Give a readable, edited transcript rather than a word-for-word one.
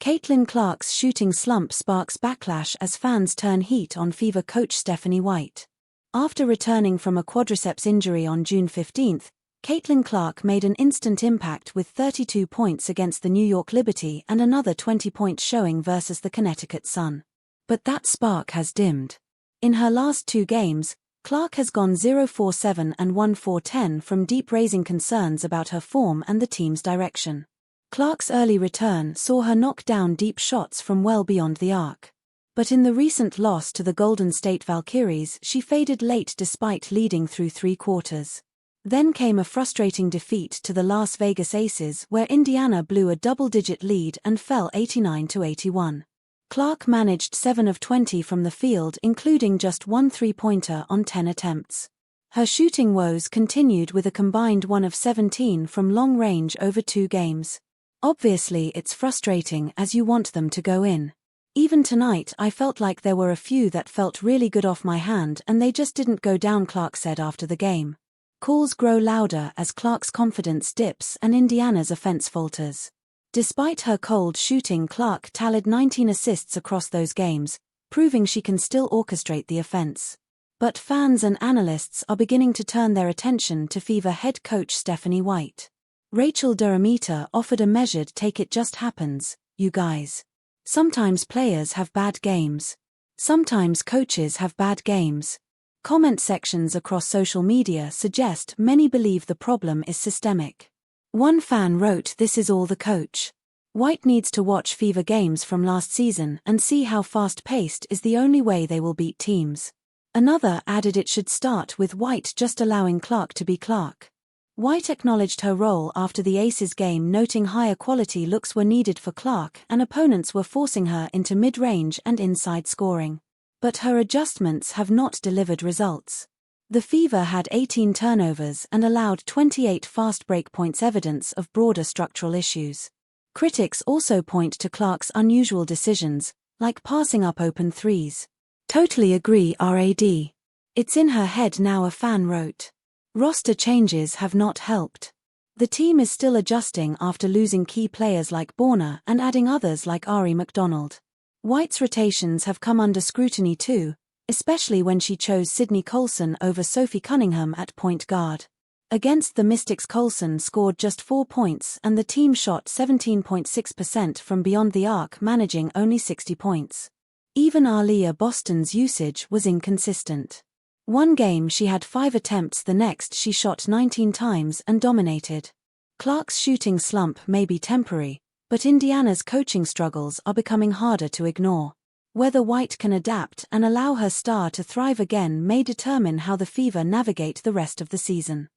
Caitlin Clark's shooting slump sparks backlash as fans turn heat on Fever coach Stephanie White. After returning from a quadriceps injury on June 15, Caitlin Clark made an instant impact with 32 points against the New York Liberty and another 20-point showing versus the Connecticut Sun. But that spark has dimmed. In her last 2 games, Clark has gone 0-4-7 and 1-4-10 from deep, raising concerns about her form and the team's direction. Clark's early return saw her knock down deep shots from well beyond the arc. But in the recent loss to the Golden State Valkyries, she faded late despite leading through 3 quarters. Then came a frustrating defeat to the Las Vegas Aces, where Indiana blew a double-digit lead and fell 89-81. Clark managed 7 of 20 from the field, including just 1 3-pointer on 10 attempts. Her shooting woes continued with a combined 1 of 17 from long range over 2 games. Obviously it's frustrating as you want them to go in. Even tonight I felt like there were a few that felt really good off my hand and they just didn't go down, Clark said after the game. Calls grow louder as Clark's confidence dips and Indiana's offense falters. Despite her cold shooting, Clark tallied 19 assists across those games, proving she can still orchestrate the offense. But fans and analysts are beginning to turn their attention to Fever head coach Stephanie White. Rachel Durhamita offered a measured take. It just happens, you guys. Sometimes players have bad games. Sometimes coaches have bad games. Comment sections across social media suggest many believe the problem is systemic. One fan wrote, "This is all the coach. White needs to watch Fever games from last season and see how fast-paced is the only way they will beat teams." Another added it should start with White just allowing Clark to be Clark. White acknowledged her role after the Aces game, noting higher quality looks were needed for Clark and opponents were forcing her into mid-range and inside scoring. But her adjustments have not delivered results. The Fever had 18 turnovers and allowed 28 fast break points, evidence of broader structural issues. Critics also point to Clark's unusual decisions, like passing up open threes. "Totally agree, RAD. It's in her head now," a fan wrote. Roster changes have not helped. The team is still adjusting after losing key players like Borna and adding others like Ari McDonald. White's rotations have come under scrutiny too, especially when she chose Sydney Colson over Sophie Cunningham at point guard. Against the Mystics, Colson scored just 4 points and the team shot 17.6% from beyond the arc, managing only 60 points. Even Aaliyah Boston's usage was inconsistent. One game she had 5 attempts, the next she shot 19 times and dominated. Clark's shooting slump may be temporary, but Indiana's coaching struggles are becoming harder to ignore. Whether White can adapt and allow her star to thrive again may determine how the Fever navigate the rest of the season.